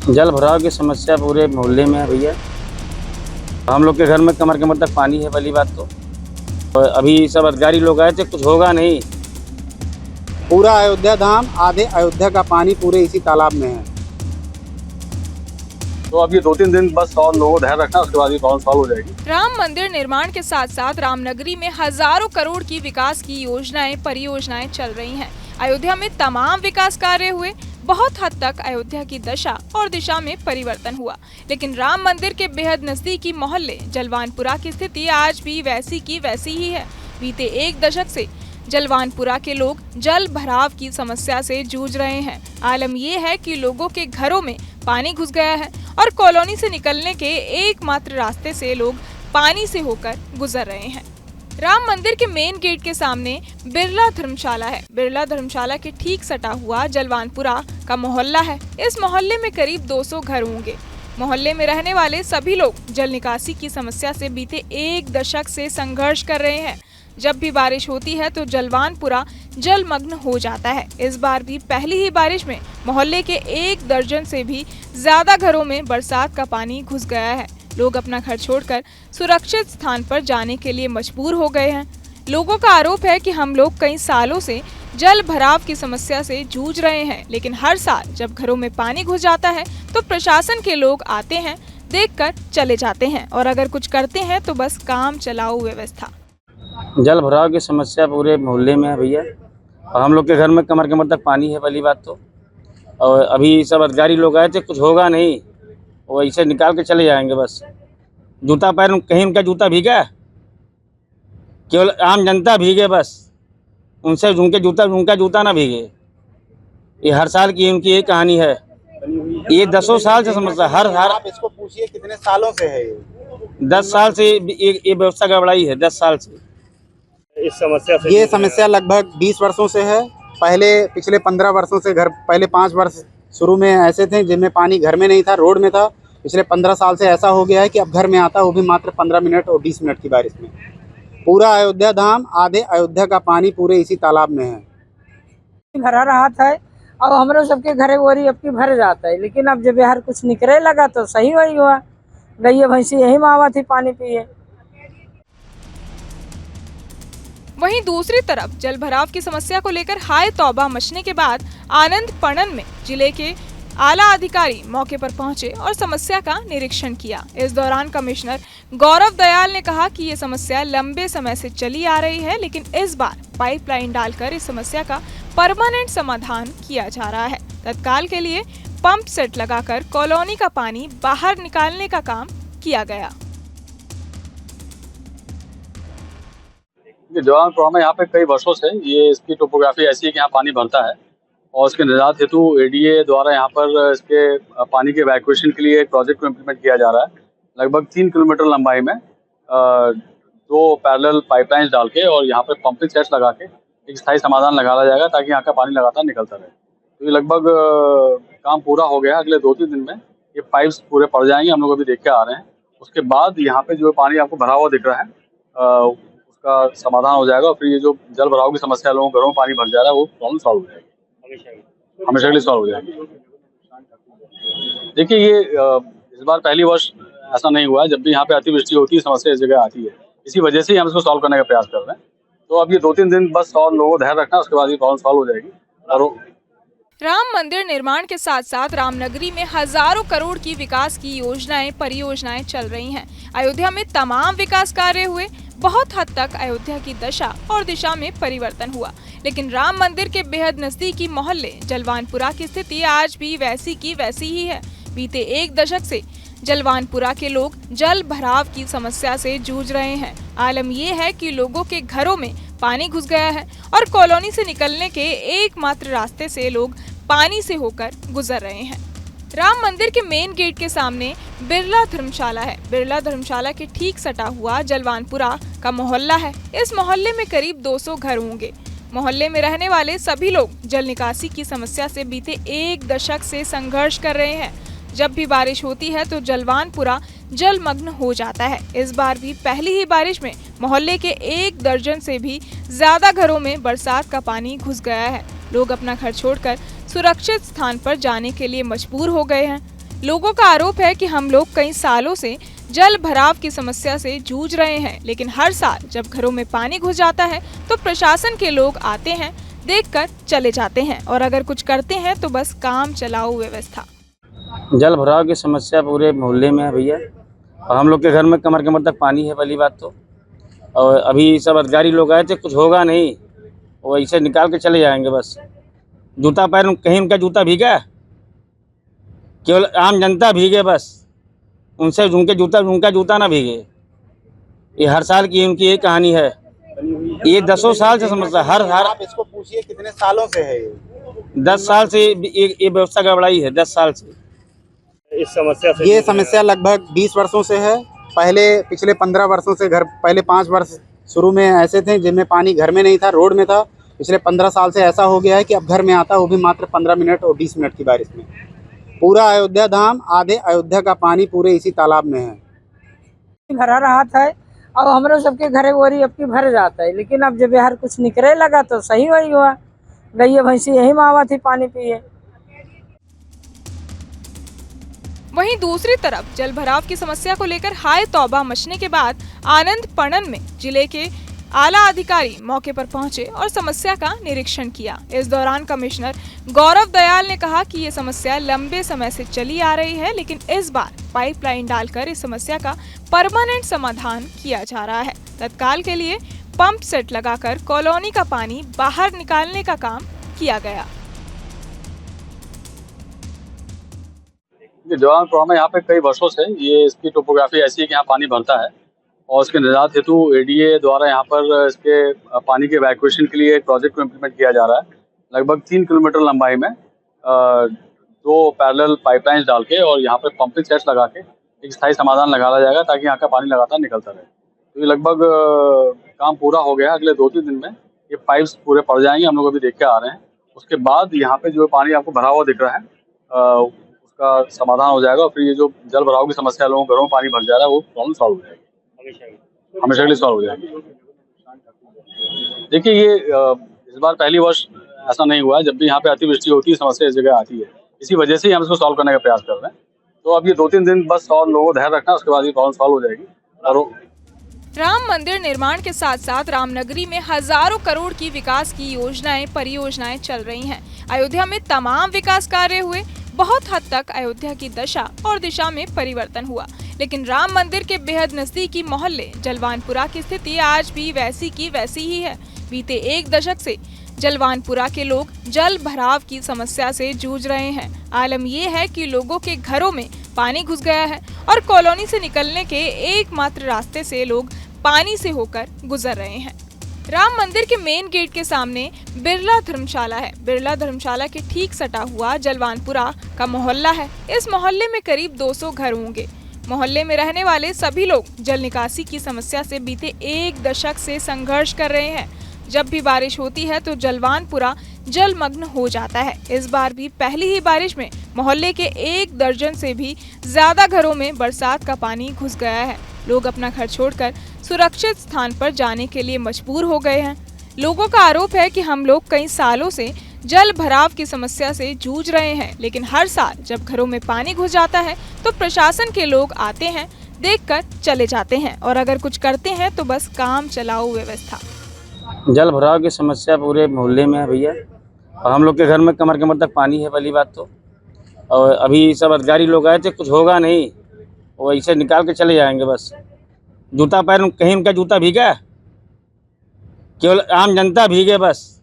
जल भराव की समस्या पूरे मोहल्ले में है भैया। हम लोग के घर में कमर कमर तक पानी है, पहली बात तो। और अभी सब अधिकारी लोग आए थे, कुछ होगा नहीं। पूरा अयोध्या धाम, आधे अयोध्या का पानी पूरे इसी तालाब में है। तो अब ये 2-3 दिन बस और लोगों को ध्यान रखना, उसके बाद ये प्रॉब्लम सॉल्व हो जाएगी। राम मंदिर निर्माण के साथ साथ रामनगरी में हजारों करोड़ की विकास की योजनाएं, परियोजनाएं चल रही हैं। अयोध्या में तमाम विकास कार्य हुए, बहुत हद तक अयोध्या की दशा और दिशा में परिवर्तन हुआ। लेकिन राम मंदिर के बेहद नजदीकी मोहल्ले जलवानपुरा की स्थिति आज भी वैसी की वैसी ही है। बीते एक दशक से जलवानपुरा के लोग जल भराव की समस्या से जूझ रहे हैं। आलम ये है कि लोगों के घरों में पानी घुस गया है और कॉलोनी से निकलने के एकमात्र रास्ते से लोग पानी से होकर गुजर रहे हैं। राम मंदिर के मेन गेट के सामने बिरला धर्मशाला है। बिरला धर्मशाला के ठीक सटा हुआ जलवानपुरा का मोहल्ला है। इस मोहल्ले में करीब 200 घर होंगे। मोहल्ले में रहने वाले सभी लोग जल निकासी की समस्या से बीते एक दशक से संघर्ष कर रहे हैं। जब भी बारिश होती है तो जलवानपुरा जलमग्न हो जाता है। इस बार भी पहली ही बारिश में मोहल्ले के 1 दर्जन से भी ज्यादा घरों में बरसात का पानी घुस गया है। लोग अपना घर छोड़कर सुरक्षित स्थान पर जाने के लिए मजबूर हो गए हैं। लोगों का आरोप है कि हम लोग कई सालों से जल भराव की समस्या से जूझ रहे हैं, लेकिन हर साल जब घरों में पानी घुस जाता है तो प्रशासन के लोग आते हैं, देखकर चले जाते हैं और अगर कुछ करते हैं तो बस काम चलाओ व्यवस्था। जल भराव की समस्या पूरे मोहल्ले में है भैया। और हम लोग के घर में कमर कमर तक पानी है, पहली बात तो। और अभी सब अधिकारी लोग आए थे, कुछ होगा नहीं। वो ऐसे निकाल के चले जाएंगे बस। जूता पैर कहीं उनका जूता भीगा, केवल आम जनता भीगे बस। उनसे उनका जूता ना भीगे। ये हर साल की उनकी एक कहानी है। ये 10 साल से समस्या हर आप इसको पूछिए कितने सालों से है ये? 10 साल से ये व्यवस्था गड़बड़ाई है, 10 साल से। इस समस्या से ये समस्या लगभग 20 वर्षों से है। पिछले 15 वर्षों से पहले 5 वर्ष शुरू में ऐसे थे जिनमें पानी घर में नहीं था, रोड में था। पिछले 15 साल से ऐसा हो गया है कि अब घर में आता है, वो भी मात्र 15 मिनट और 20 मिनट की बारिश में। पूरा अयोध्या धाम, आधे अयोध्या का पानी पूरे इसी तालाब में है। भरा रहा था और हमारे सबके घरे वोरी अब की भर जाता है, लेकिन अब जब यार कुछ निकले लगा तो सही वही हुआ। गैया भैंसी यही मावा थी पानी पिए। वहीं दूसरी तरफ जल भराव की समस्या को लेकर हाय तौबा मचने के बाद आनंद पणन में जिले के आला अधिकारी मौके पर पहुंचे और समस्या का निरीक्षण किया। इस दौरान कमिश्नर गौरव दयाल ने कहा कि ये समस्या लंबे समय से चली आ रही है, लेकिन इस बार पाइपलाइन डालकर इस समस्या का परमानेंट समाधान किया जा रहा है। तत्काल के लिए पंप सेट लगाकर कॉलोनी का पानी बाहर निकालने का काम किया गया। जलवानपुरा में यहाँ पे कई वर्षों से ये इसकी टोपोग्राफी ऐसी है कि यहाँ पानी भरता है और उसके निजात हेतु एडीए द्वारा यहाँ पर इसके पानी के इवैक्यूएशन के लिए एक प्रोजेक्ट को इम्प्लीमेंट किया जा रहा है। लगभग 3 किलोमीटर लंबाई में 2 पैरेलल पाइपलाइंस डाल के और यहाँ पर पंपिंग सेट्स लगा के एक स्थायी समाधान लगाया जाएगा ताकि यहाँ का पानी लगातार निकलता रहे। तो ये लगभग काम पूरा हो गया। अगले 2-3 दिन में ये पाइप्स पूरे पड़ जाएंगे, हम लोग अभी देख के आ रहे हैं। उसके बाद यहाँ पे जो पानी आपको भरा हुआ दिख रहा है का समाधान हो जाएगा और फिर ये जो जल भराव की समस्या लोगों के घरों में पानी भर जा रहा है वो प्रॉब्लम सॉल्व हो जाएगी, हमेशा के लिए सॉल्व हो जाएगी। देखिए ये इस बार पहली वर्ष ऐसा नहीं हुआ है। जब भी यहाँ पे अतिवृष्टि होती है समस्या इस जगह आती है, इसी वजह से ही हम इसको सॉल्व करने का प्रयास कर रहे हैं। तो अब ये 2-3 दिन बस और लोगों को ध्यान रखना, उसके बाद ये प्रॉब्लम सॉल्व हो जाएगी। और राम मंदिर निर्माण के साथ साथ रामनगरी में हजारों करोड़ की विकास की योजनाएं, परियोजनाएं चल रही हैं। अयोध्या में तमाम विकास कार्य हुए, बहुत हद तक अयोध्या की दशा और दिशा में परिवर्तन हुआ। लेकिन राम मंदिर के बेहद नजदीकी मोहल्ले जलवानपुरा की स्थिति आज भी वैसी की वैसी ही है। बीते एक दशक से जलवानपुरा के लोग जल भराव की समस्या से जूझ रहे हैं। आलम ये है कि लोगों के घरों में पानी घुस गया है और कॉलोनी से निकलने के एकमात्र रास्ते से लोग पानी से होकर गुजर रहे हैं। राम मंदिर के मेन गेट के सामने बिरला धर्मशाला है। बिरला धर्मशाला के ठीक सटा हुआ जलवानपुरा का मोहल्ला है। इस मोहल्ले में करीब 200 घर होंगे। मोहल्ले में रहने वाले सभी लोग जल निकासी की समस्या से बीते एक दशक से संघर्ष कर रहे हैं। जब भी बारिश होती है तो जलवानपुरा जलमग्न हो जाता है। इस बार भी पहली ही बारिश में मोहल्ले के 1 दर्जन से भी ज्यादा घरों में बरसात का पानी घुस गया है। लोग अपना घर छोड़कर सुरक्षित स्थान पर जाने के लिए मजबूर हो गए हैं। लोगों का आरोप है कि हम लोग कई सालों से जल भराव की समस्या से जूझ रहे हैं, लेकिन हर साल जब घरों में पानी घुस जाता है तो प्रशासन के लोग आते हैं, देखकर चले जाते हैं और अगर कुछ करते हैं तो बस काम चलाओ व्यवस्था। जल भराव की समस्या पूरे मोहल्ले में है भैया, और हम लोग के घर में कमर कमर तक पानी है पहली बात तो। और अभी सब अधिकारी लोग आए थे, कुछ होगा नहीं, वो ऐसे निकाल के चले जाएंगे बस। जूता पैर कहीं उनका जूता भीगा, केवल आम जनता भीगे बस, उनसे उनका जूता ना भीगे। ये हर साल की उनकी एक कहानी है, ये 10 साल से समस्या हर आप इसको पूछिए कितने सालों से है ये? 10 साल से ये व्यवस्था गड़बड़ाई है, 10 साल से इस समस्या से ये समस्या लगभग 20 वर्षों से है। पिछले 15 वर्षों से पहले 5 वर्ष शुरू में ऐसे थे जिनमें पानी घर में नहीं था, रोड में था। पिछले 15 साल से ऐसा हो गया है कि अब घर में आता, वो भी मात्र 15 मिनट और 20 मिनट की बारिश में। पूरा अयोध्या धाम, आधे अयोध्या का पानी पूरे इसी तालाब में है। भरा रहा था, अब हमरो सबके घरे ओरी अब की भर जाता है, लेकिन अब जब यार कुछ निकले लगा तो सही वही हुआ। गैया भैंसी यही मावा थी पानी पिए। वहीं दूसरी तरफ जल भराव की समस्या को लेकर हाय तौबा मचने के बाद आनंद पणन में जिले के आला अधिकारी मौके पर पहुंचे और समस्या का निरीक्षण किया। इस दौरान कमिश्नर गौरव दयाल ने कहा कि ये समस्या लंबे समय से चली आ रही है, लेकिन इस बार पाइपलाइन डालकर इस समस्या का परमानेंट समाधान किया जा रहा है। तत्काल के लिए पंप सेट लगाकर कॉलोनी का पानी बाहर निकालने का काम किया गया। जवानपुरा में यहाँ पे कई वर्षों से ये इसकी टोपोग्राफी ऐसी है कि यहाँ पानी भरता है और उसके निजात हेतु एडीए द्वारा यहाँ पर इसके पानी के इवैक्यूएशन के लिए एक प्रोजेक्ट को इम्प्लीमेंट किया जा रहा है। लगभग 3 किलोमीटर लंबाई में 2 पैरेलल पाइपलाइंस डाल के और यहाँ पे पंपिंग सेट्स लगा के एक स्थायी समाधान लगाया जाएगा ताकि यहाँ का पानी लगातार निकलता रहे। तो ये लगभग काम पूरा हो गया। अगले 2-3 दिन में ये पाइप्स पूरे पड़ जाएंगे, हम लोग अभी देख के आ रहे हैं। उसके बाद यहाँ पे जो पानी आपको भरा हुआ दिख रहा है उसका समाधान हो जाएगा और फिर ये जो जल भराव की समस्या लोगों के घरों में पानी भर जा रहा है वो प्रॉब्लम सॉल्व हो जाएगी, हमेशा के लिए सॉल्व हो जाएगी। देखिए ये इस बार पहली वर्ष ऐसा नहीं हुआ है, जब भी यहाँ पे अतिवृष्टि होती है समस्या इस जगह आती है, इसी वजह से ही हम इसको सॉल्व करने का प्रयास कर रहे हैं। तो अब ये 2-3 दिन बस और लोगों को धैर्य रखना, उसके बाद ये प्रॉब्लम सॉल्व हो जाएगी। और राम मंदिर निर्माण के साथ साथ रामनगरी में हजारों करोड़ की विकास की योजनाएं परियोजनाएं चल रही हैं। अयोध्या में तमाम विकास कार्य हुए, बहुत हद तक अयोध्या की दशा और दिशा में परिवर्तन हुआ, लेकिन राम मंदिर के बेहद नजदीकी मोहल्ले जलवानपुरा की स्थिति आज भी वैसी की वैसी ही है। बीते 1 दशक से जलवानपुरा के लोग जल भराव की समस्या से जूझ रहे हैं। आलम ये है कि लोगों के घरों में पानी घुस गया है और कॉलोनी से निकलने के एकमात्र रास्ते से लोग पानी से होकर गुजर रहे हैं। राम मंदिर के मेन गेट के सामने बिरला धर्मशाला है। बिरला धर्मशाला के ठीक सटा हुआ जलवानपुरा का मोहल्ला है। इस मोहल्ले में करीब 200 घर होंगे। मोहल्ले में रहने वाले सभी लोग जल निकासी की समस्या से बीते 1 दशक से संघर्ष कर रहे हैं। जब भी बारिश होती है तो जलवानपुरा जलमग्न हो जाता है। इस बार भी पहली ही बारिश में मोहल्ले के 1 दर्जन से भी ज्यादा घरों में बरसात का पानी घुस गया है। लोग अपना घर छोड़कर सुरक्षित स्थान पर जाने के लिए मजबूर हो गए हैं। लोगों का आरोप है कि हम लोग कई सालों से जल भराव की समस्या से जूझ रहे हैं, लेकिन हर साल जब घरों में पानी घुस जाता है तो प्रशासन के लोग आते हैं, देखकर चले जाते हैं और अगर कुछ करते हैं तो बस काम चलाओ व्यवस्था। जल भराव की समस्या पूरे मोहल्ले में है भैया, और हम लोग के घर में कमर कमर तक पानी है पहली बात तो। और अभी सब अधिकारी लोग आए थे, कुछ होगा नहीं, वो ऐसे निकाल के चले जाएंगे बस। जूता पैर कहीं उनका जूता भीगा, केवल आम जनता भीगे बस,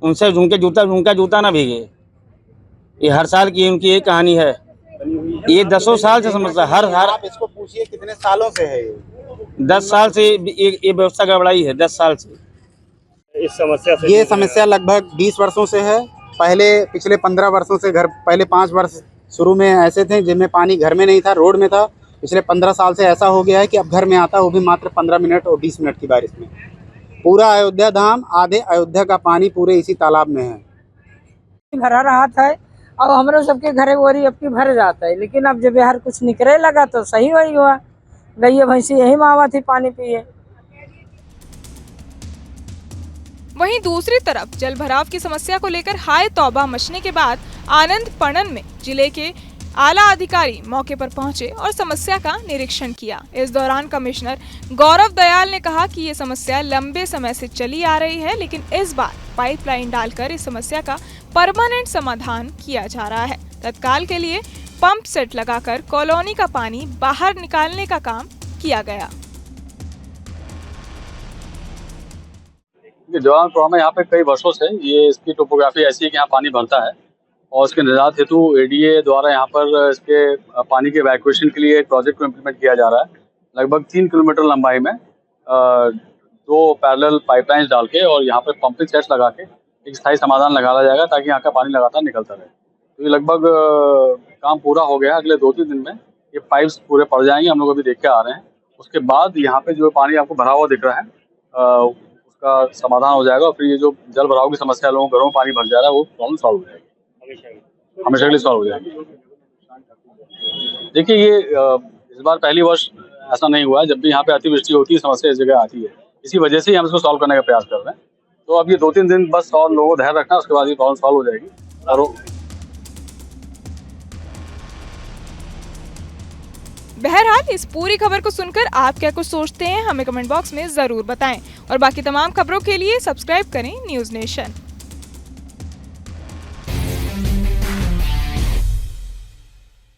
उनसे उनका जूता ना भीगे। ये हर साल की उनकी एक कहानी है, ये 10 साल से समस्या हर आप इसको पूछिए कितने सालों से है ये? 10 साल से ये व्यवस्था गड़बड़ाई है, 10 साल से इस समस्या से ये समस्या लगभग 20 वर्षों से है। पिछले 15 वर्षों से पहले 5 वर्ष शुरू में ऐसे थे जिनमें पानी घर में नहीं था, रोड में था। पिछले 15 साल से ऐसा हो गया है कि अब घर में आता, वो भी मात्र 15 मिनट और 20 मिनट की बारिश में। पूरा अयोध्या धाम, आधे अयोध्या का पानी पूरे इसी तालाब में है। भरा रहा था, अब हमरो सबके घरे ओरी अब की भर जाता है, लेकिन अब जब यार कुछ निकले लगा तो सही वही हुआ। गैया भैंसी यही मावा थी पानी पिए। वहीं दूसरी तरफ जल भराव की समस्या को लेकर हाय तौबा मचने के बाद आनंद पणन में जिले के आला अधिकारी मौके पर पहुंचे और समस्या का निरीक्षण किया। इस दौरान कमिश्नर गौरव दयाल ने कहा कि ये समस्या लंबे समय से चली आ रही है, लेकिन इस बार पाइपलाइन डालकर इस समस्या का परमानेंट समाधान किया जा रहा है। तत्काल के लिए पंप सेट लगाकर कॉलोनी का पानी बाहर निकालने का काम किया गया। जवान प्रॉब्लम यहाँ पे कई वर्षों से ये इसकी टोपोग्राफी ऐसी है कि यहाँ पानी भरता है और उसके निजात हेतु एडीए द्वारा यहाँ पर इसके पानी के इवैक्यूएशन के लिए एक प्रोजेक्ट को इम्प्लीमेंट किया जा रहा है। लगभग 3 किलोमीटर लंबाई में 2 पैरेलल पाइपलाइंस डाल के और यहाँ पर पंपिंग सेट्स लगा के एक स्थायी समाधान लगाया जाएगा ताकि यहाँ का पानी लगातार निकलता रहे। तो ये लगभग काम पूरा हो गया। अगले 2-3 दिन में ये पाइप्स पूरे पड़ जाएंगे, हम लोग अभी देख के आ रहे हैं। उसके बाद यहाँ पे जो पानी आपको भरा हुआ दिख रहा है उसका समाधान हो जाएगा और फिर ये जो जल भराव की समस्या लोगों के घरों में पानी भर जा रहा है वो प्रॉब्लम सॉल्व हो जाएगी, हमेशा के लिए सॉल्व हो जाएगी। देखिए ये इस बार पहली वर्ष ऐसा नहीं हुआ है। जब भी यहाँ पे अतिवृष्टि होती है समस्या इस जगह आती है, इसी वजह से ही हम इसको सॉल्व करने का प्रयास कर रहे हैं। तो अब ये 2-3 दिन बस और लोगों को धैर्य रखना, उसके बाद ये प्रॉब्लम सॉल्व हो जाएगी। और बहरहाल इस पूरी खबर को सुनकर आप क्या कुछ सोचते हैं, हमें कमेंट बॉक्स में जरूर बताएं और बाकी तमाम खबरों के लिए सब्सक्राइब करें न्यूज़ नेशन।